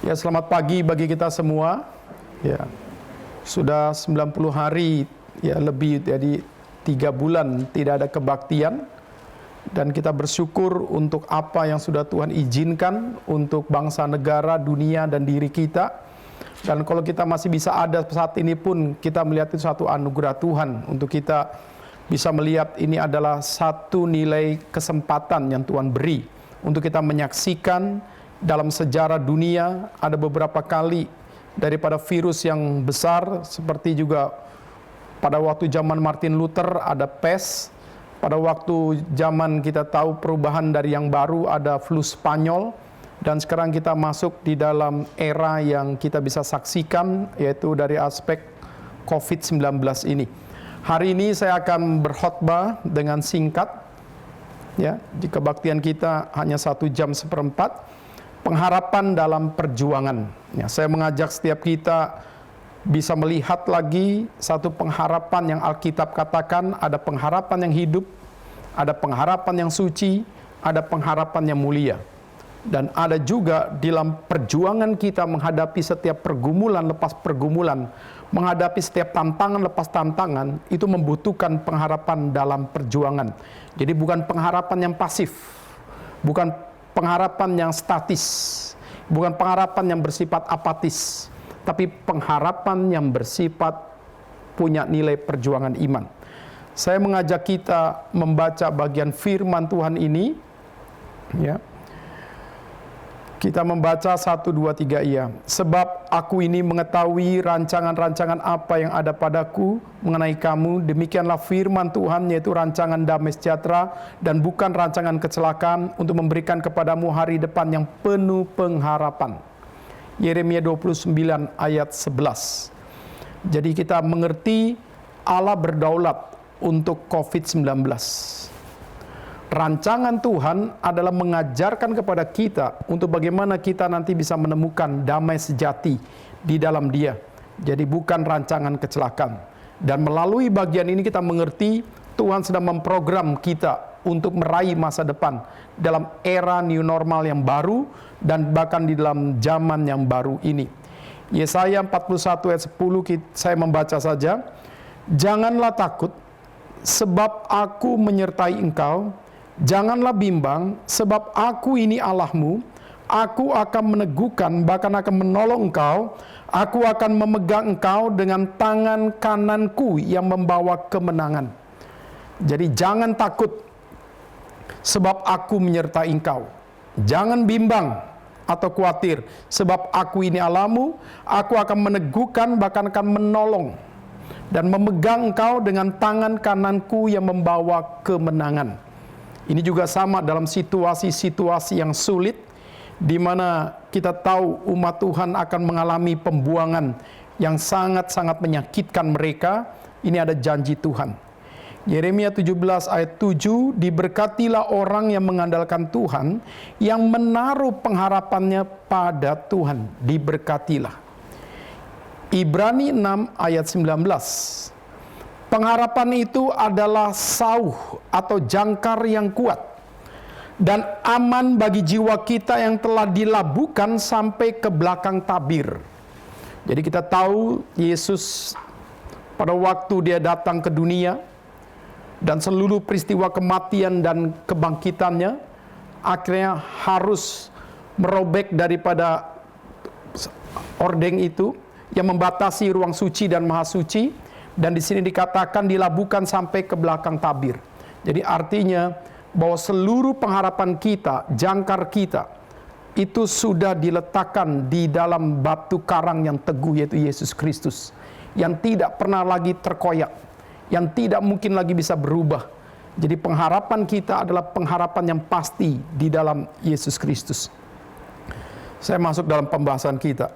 Ya, selamat pagi bagi kita semua. Ya, sudah 90 hari, ya lebih dari 3 bulan tidak ada kebaktian. Dan kita bersyukur untuk apa yang sudah Tuhan izinkan untuk bangsa, negara, dunia, dan diri kita. Dan kalau kita masih bisa ada saat ini pun, kita melihat itu satu anugerah Tuhan untuk kita bisa melihat ini adalah satu nilai kesempatan yang Tuhan beri untuk kita menyaksikan dalam sejarah dunia. Ada beberapa kali daripada virus yang besar, seperti juga pada waktu zaman Martin Luther ada pes, pada waktu zaman kita tahu perubahan dari yang baru ada flu Spanyol, dan sekarang kita masuk di dalam era yang kita bisa saksikan, yaitu dari aspek COVID-19 ini. Hari ini saya akan berkhotbah dengan singkat, ya, di kebaktian kita hanya 1 jam seperempat. Pengharapan dalam perjuangan. Ya, saya mengajak setiap kita bisa melihat lagi satu pengharapan yang Alkitab katakan, ada pengharapan yang hidup, ada pengharapan yang suci, ada pengharapan yang mulia. Dan ada juga dalam perjuangan kita menghadapi setiap pergumulan lepas pergumulan, menghadapi setiap tantangan lepas tantangan, itu membutuhkan pengharapan dalam perjuangan. Jadi bukan pengharapan yang pasif, bukan pengharapan yang statis, bukan pengharapan yang bersifat apatis, tapi pengharapan yang bersifat punya nilai perjuangan iman. Saya mengajak kita membaca bagian firman Tuhan ini, ya. Kita membaca 1, 2, 3 ya. Sebab aku ini mengetahui rancangan-rancangan apa yang ada padaku mengenai kamu, demikianlah firman Tuhan, yaitu rancangan damai sejahtera dan bukan rancangan kecelakaan, untuk memberikan kepadamu hari depan yang penuh pengharapan. Yeremia 29 ayat 11. Jadi kita mengerti Allah berdaulat untuk COVID-19. Rancangan Tuhan adalah mengajarkan kepada kita untuk bagaimana kita nanti bisa menemukan damai sejati di dalam Dia. Jadi bukan rancangan kecelakaan. Dan melalui bagian ini kita mengerti Tuhan sedang memprogram kita untuk meraih masa depan dalam era new normal yang baru dan bahkan di dalam zaman yang baru ini. Yesaya 41 ayat 10 saya membaca saja. Janganlah takut, sebab aku menyertai engkau. Janganlah bimbang, sebab aku ini Allahmu. Aku akan meneguhkan, bahkan akan menolong engkau. Aku akan memegang engkau dengan tangan kananku yang membawa kemenangan. Jadi jangan takut, sebab aku menyertai engkau. Jangan bimbang atau khawatir, sebab aku ini Allahmu. Aku akan meneguhkan, bahkan akan menolong dan memegang engkau dengan tangan kananku yang membawa kemenangan. Ini juga sama dalam situasi-situasi yang sulit, di mana kita tahu umat Tuhan akan mengalami pembuangan yang sangat-sangat menyakitkan mereka. Ini ada janji Tuhan. Yeremia 17 ayat 7, diberkatilah orang yang mengandalkan Tuhan, yang menaruh pengharapannya pada Tuhan. Diberkatilah. Ibrani 6 ayat 19. Pengharapan itu adalah sauh atau jangkar yang kuat dan aman bagi jiwa kita yang telah dilabuhkan sampai ke belakang tabir. Jadi kita tahu Yesus pada waktu Dia datang ke dunia dan seluruh peristiwa kematian dan kebangkitannya akhirnya harus merobek daripada ordeng itu yang membatasi ruang suci dan maha suci. Dan di sini dikatakan dilabuhkan sampai ke belakang tabir. Jadi artinya bahwa seluruh pengharapan kita, jangkar kita, itu sudah diletakkan di dalam batu karang yang teguh, yaitu Yesus Kristus. Yang tidak pernah lagi terkoyak, yang tidak mungkin lagi bisa berubah. Jadi pengharapan kita adalah pengharapan yang pasti di dalam Yesus Kristus. Saya masuk dalam pembahasan kita.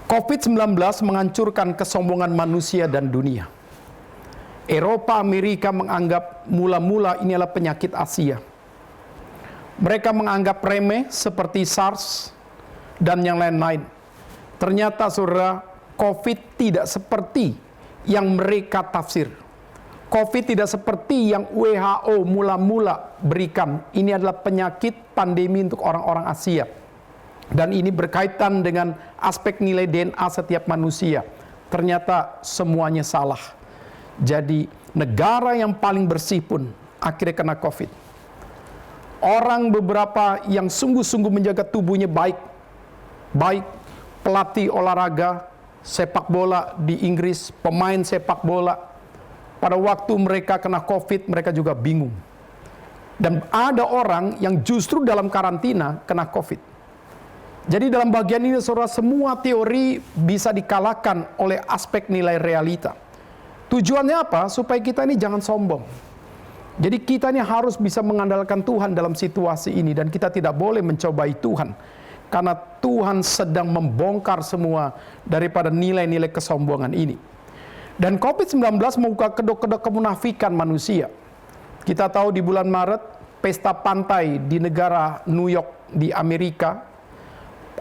COVID-19 menghancurkan kesombongan manusia dan dunia. Eropa, Amerika menganggap mula-mula ini adalah penyakit Asia. Mereka menganggap remeh seperti SARS dan yang lain-lain. Ternyata saudara, COVID tidak seperti yang mereka tafsir. COVID tidak seperti yang WHO mula-mula berikan. Ini adalah penyakit pandemi untuk orang-orang Asia. Dan ini berkaitan dengan aspek nilai DNA setiap manusia. Ternyata semuanya salah. Jadi negara yang paling bersih pun akhirnya kena COVID. Orang beberapa yang sungguh-sungguh menjaga tubuhnya baik pelatih olahraga sepak bola di Inggris, pemain sepak bola, pada waktu mereka kena COVID, mereka juga bingung. Dan ada orang yang justru dalam karantina kena COVID. Jadi dalam bagian ini, saudara, semua teori bisa dikalahkan oleh aspek nilai realita. Tujuannya apa? Supaya kita ini jangan sombong. Jadi kita ini harus bisa mengandalkan Tuhan dalam situasi ini, dan kita tidak boleh mencobai Tuhan. Karena Tuhan sedang membongkar semua daripada nilai-nilai kesombongan ini. Dan COVID-19 membuka kedok-kedok kemunafikan manusia. Kita tahu di bulan Maret, pesta pantai di negara New York di Amerika,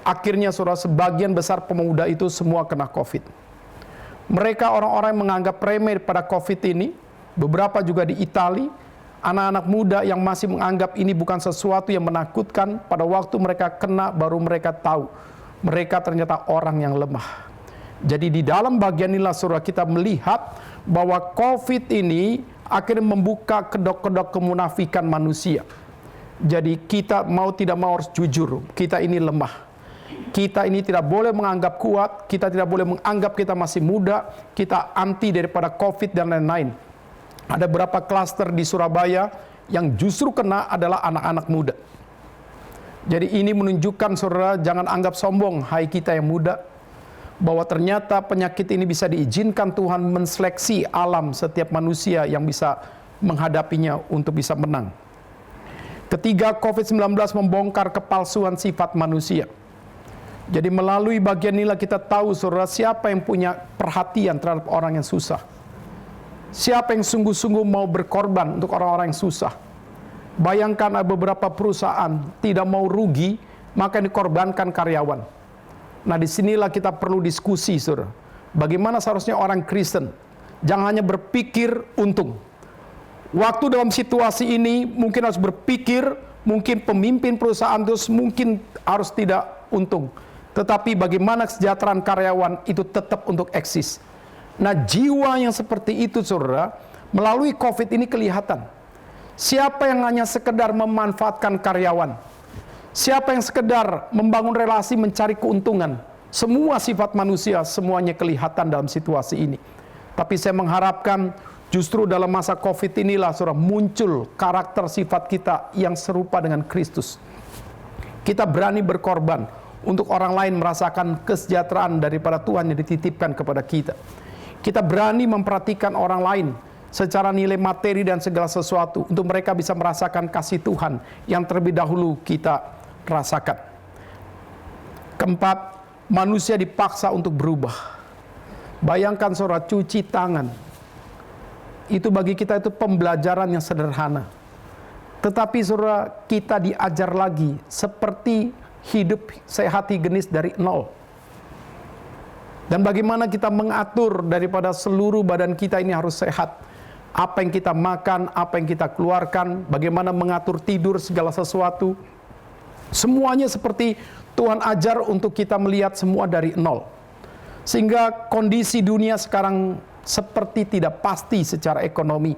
akhirnya saudara, sebagian besar pemuda itu semua kena COVID. Mereka orang-orang yang menganggap remeh pada COVID ini, beberapa juga di Italia, anak-anak muda yang masih menganggap ini bukan sesuatu yang menakutkan, pada waktu mereka kena baru mereka tahu, mereka ternyata orang yang lemah. Jadi di dalam bagian inilah saudara, kita melihat bahwa COVID ini akhirnya membuka kedok-kedok kemunafikan manusia. Jadi kita mau tidak mau harus jujur, kita ini lemah. Kita ini tidak boleh menganggap kuat, kita tidak boleh menganggap kita masih muda, kita anti daripada COVID dan lain-lain. Ada beberapa klaster di Surabaya yang justru kena adalah anak-anak muda. Jadi ini menunjukkan saudara, jangan anggap sombong, hai kita yang muda, bahwa ternyata penyakit ini bisa diizinkan Tuhan menseleksi alam setiap manusia yang bisa menghadapinya untuk bisa menang. Ketiga, COVID-19 membongkar kepalsuan sifat manusia. Jadi melalui bagian inilah kita tahu saudara, siapa yang punya perhatian terhadap orang yang susah. Siapa yang sungguh-sungguh mau berkorban untuk orang-orang yang susah. Bayangkan ada beberapa perusahaan tidak mau rugi, maka dikorbankan karyawan. Nah disinilah kita perlu diskusi saudara. Bagaimana seharusnya orang Kristen jangan hanya berpikir untung. Waktu dalam situasi ini mungkin harus berpikir, mungkin pemimpin perusahaan terus mungkin harus tidak untung. Tetapi bagaimana kesejahteraan karyawan itu tetap untuk eksis. Nah jiwa yang seperti itu saudara, melalui COVID ini kelihatan. Siapa yang hanya sekedar memanfaatkan karyawan, siapa yang sekedar membangun relasi mencari keuntungan, semua sifat manusia semuanya kelihatan dalam situasi ini. Tapi saya mengharapkan justru dalam masa COVID inilah saudara, muncul karakter sifat kita yang serupa dengan Kristus. Kita berani berkorban untuk orang lain merasakan kesejahteraan daripada Tuhan yang dititipkan kepada kita. Kita berani memperhatikan orang lain secara nilai materi dan segala sesuatu untuk mereka bisa merasakan kasih Tuhan yang terlebih dahulu kita rasakan. Keempat, manusia dipaksa untuk berubah. Bayangkan saudara, cuci tangan. Itu bagi kita itu pembelajaran yang sederhana. Tetapi saudara, kita diajar lagi seperti hidup sehat higienis dari nol. Dan bagaimana kita mengatur daripada seluruh badan kita ini harus sehat. Apa yang kita makan, apa yang kita keluarkan, bagaimana mengatur tidur, segala sesuatu. Semuanya seperti Tuhan ajar untuk kita melihat semua dari nol. Sehingga kondisi dunia sekarang seperti tidak pasti secara ekonomi.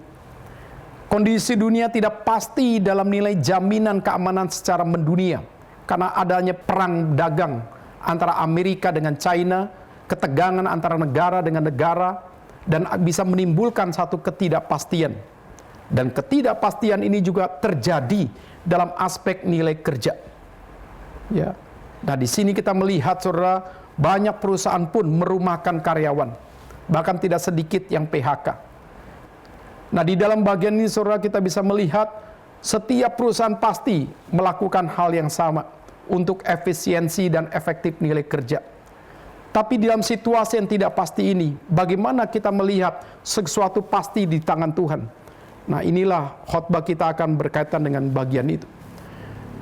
Kondisi dunia tidak pasti dalam nilai jaminan keamanan secara mendunia. Karena adanya perang dagang antara Amerika dengan China, ketegangan antara negara dengan negara, dan bisa menimbulkan satu ketidakpastian. Dan ketidakpastian ini juga terjadi dalam aspek nilai kerja. Ya. Nah di sini kita melihat saudara, banyak perusahaan pun merumahkan karyawan, bahkan tidak sedikit yang PHK. Nah di dalam bagian ini saudara, kita bisa melihat setiap perusahaan pasti melakukan hal yang sama untuk efisiensi dan efektif nilai kerja. Tapi dalam situasi yang tidak pasti ini, bagaimana kita melihat sesuatu pasti di tangan Tuhan? Nah inilah khotbah kita akan berkaitan dengan bagian itu.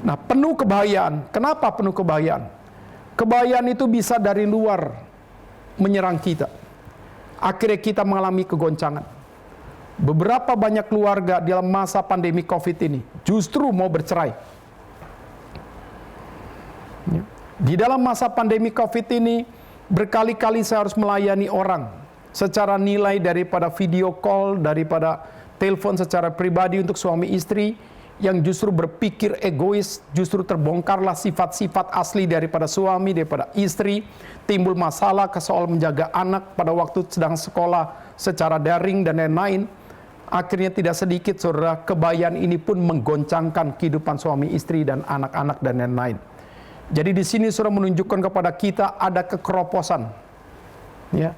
Nah penuh kebahayaan. Kenapa penuh kebahayaan? Kebahayaan itu bisa dari luar menyerang kita. Akhirnya kita mengalami kegoncangan. Beberapa banyak keluarga dalam masa pandemi COVID ini justru mau bercerai. Di dalam masa pandemi COVID ini, berkali-kali saya harus melayani orang secara nilai daripada video call, daripada telepon secara pribadi untuk suami istri yang justru berpikir egois, justru terbongkarlah sifat-sifat asli daripada suami, daripada istri, timbul masalah soal menjaga anak pada waktu sedang sekolah secara daring dan lain-lain. Akhirnya tidak sedikit saudara, kebayaan ini pun menggoncangkan kehidupan suami istri dan anak-anak dan lain-lain. Jadi di sini saudara menunjukkan kepada kita ada kekeroposan. Ya.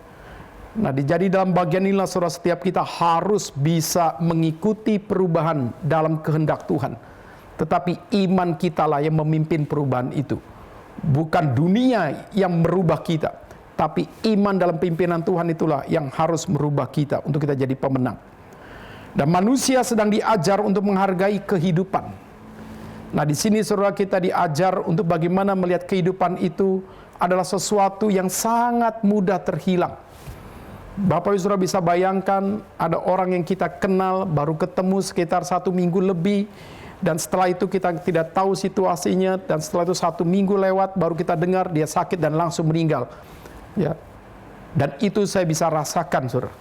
Nah, jadi dalam bagian inilah saudara, setiap kita harus bisa mengikuti perubahan dalam kehendak Tuhan. Tetapi iman kita lah yang memimpin perubahan itu. Bukan dunia yang merubah kita, tapi iman dalam pimpinan Tuhan itulah yang harus merubah kita untuk kita jadi pemenang. Dan manusia sedang diajar untuk menghargai kehidupan. Nah, di sini saudara, kita diajar untuk bagaimana melihat kehidupan itu adalah sesuatu yang sangat mudah terhilang. Bapak Ibu saudara bisa bayangkan, ada orang yang kita kenal, baru ketemu sekitar 1 minggu lebih, dan setelah itu kita tidak tahu situasinya, dan setelah itu 1 minggu lewat, baru kita dengar dia sakit dan langsung meninggal. Ya. Dan itu saya bisa rasakan, saudara.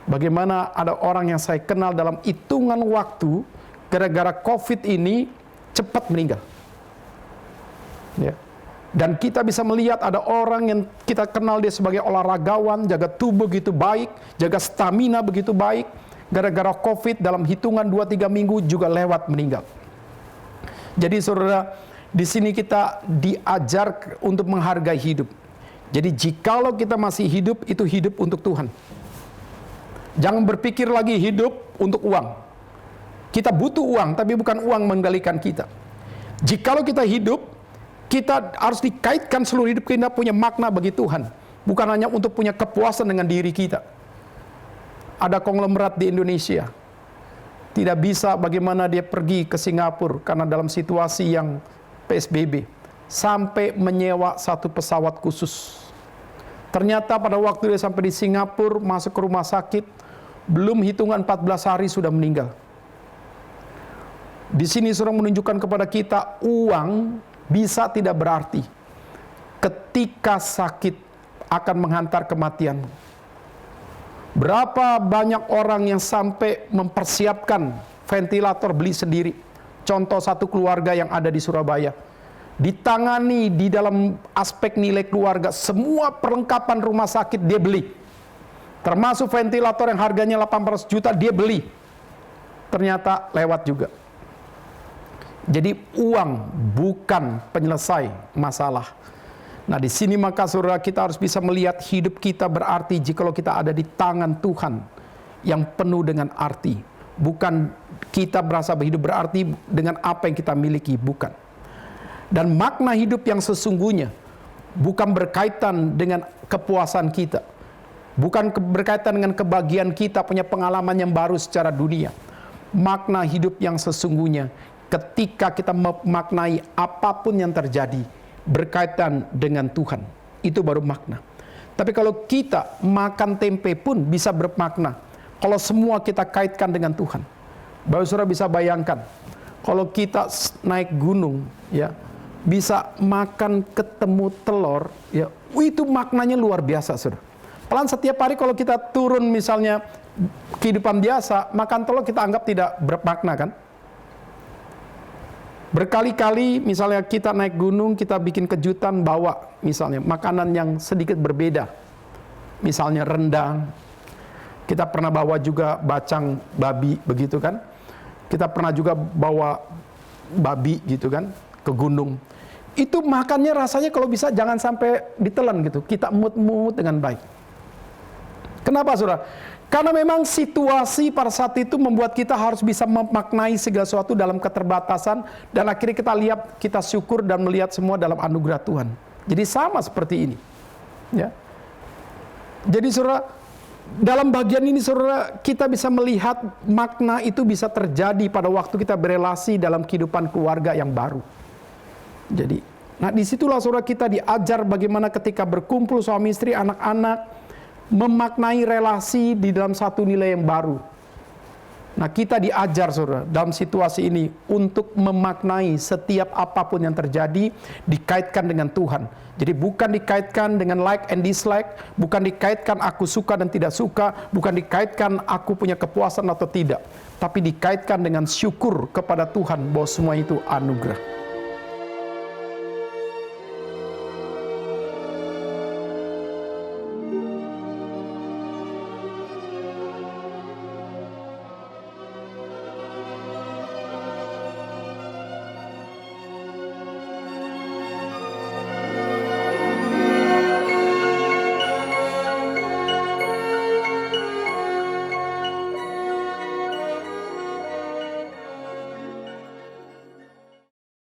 Bagaimana ada orang yang saya kenal dalam hitungan waktu, gara-gara COVID ini, cepat meninggal. Ya. Dan kita bisa melihat ada orang yang kita kenal dia sebagai olahragawan, jaga tubuh begitu baik, jaga stamina begitu baik, gara-gara COVID dalam hitungan 2-3 minggu juga lewat meninggal. Jadi saudara, di sini kita diajar untuk menghargai hidup. Jadi jikalau kita masih hidup, itu hidup untuk Tuhan. Jangan berpikir lagi hidup untuk uang. Kita butuh uang, tapi bukan uang mengendalikan kita. Jikalau kita hidup, kita harus dikaitkan seluruh hidup kita punya makna bagi Tuhan. Bukan hanya untuk punya kepuasan dengan diri kita. Ada konglomerat di Indonesia. Tidak bisa bagaimana dia pergi ke Singapura karena dalam situasi yang PSBB. Sampai menyewa 1 pesawat khusus. Ternyata pada waktu dia sampai di Singapura, masuk ke rumah sakit, belum hitungan 14 hari sudah meninggal. Di sini saudara menunjukkan kepada kita uang bisa tidak berarti ketika sakit akan menghantar kematian. Berapa banyak orang yang sampai mempersiapkan ventilator beli sendiri. Contoh satu keluarga yang ada di Surabaya. Ditangani di dalam aspek nilai keluarga, semua perlengkapan rumah sakit dia beli. Termasuk ventilator yang harganya 800 juta dia beli. Ternyata lewat juga. Jadi uang bukan penyelesai masalah. Nah, di sini maka saudara, kita harus bisa melihat hidup kita berarti jikalau kita ada di tangan Tuhan yang penuh dengan arti. Bukan kita berasa hidup berarti dengan apa yang kita miliki, bukan. Dan makna hidup yang sesungguhnya bukan berkaitan dengan kepuasan kita. Bukan berkaitan dengan kebahagiaan kita punya pengalaman yang baru secara dunia. Makna hidup yang sesungguhnya ketika kita memaknai apapun yang terjadi berkaitan dengan Tuhan, itu baru makna. Tapi kalau kita makan tempe pun bisa bermakna kalau semua kita kaitkan dengan Tuhan. Bapak saudara bisa bayangkan kalau kita naik gunung, ya, bisa makan ketemu telur, ya, itu maknanya luar biasa, saudara. Pelan setiap hari kalau kita turun misalnya kehidupan biasa, makan telur kita anggap tidak bermakna, kan? Berkali-kali misalnya kita naik gunung, kita bikin kejutan bawa misalnya makanan yang sedikit berbeda. Misalnya rendang. Kita pernah bawa juga bacang babi begitu kan. Kita pernah juga bawa babi gitu kan ke gunung. Itu makannya rasanya kalau bisa jangan sampai ditelan gitu. Kita emut-emut dengan baik. Kenapa saudara? Karena memang situasi pada saat itu membuat kita harus bisa memaknai segala sesuatu dalam keterbatasan, dan akhirnya kita lihat, kita syukur dan melihat semua dalam anugerah Tuhan. Jadi sama seperti ini. Ya. Jadi saudara, dalam bagian ini saudara, kita bisa melihat makna itu bisa terjadi pada waktu kita berelasi dalam kehidupan keluarga yang baru. Jadi, nah disitulah saudara kita diajar bagaimana ketika berkumpul suami istri, anak-anak, memaknai relasi di dalam satu nilai yang baru. Nah, kita diajar saudara dalam situasi ini untuk memaknai setiap apapun yang terjadi dikaitkan dengan Tuhan. Jadi bukan dikaitkan dengan like and dislike, bukan dikaitkan aku suka dan tidak suka, bukan dikaitkan aku punya kepuasan atau tidak, tapi dikaitkan dengan syukur kepada Tuhan bahwa semua itu anugerah.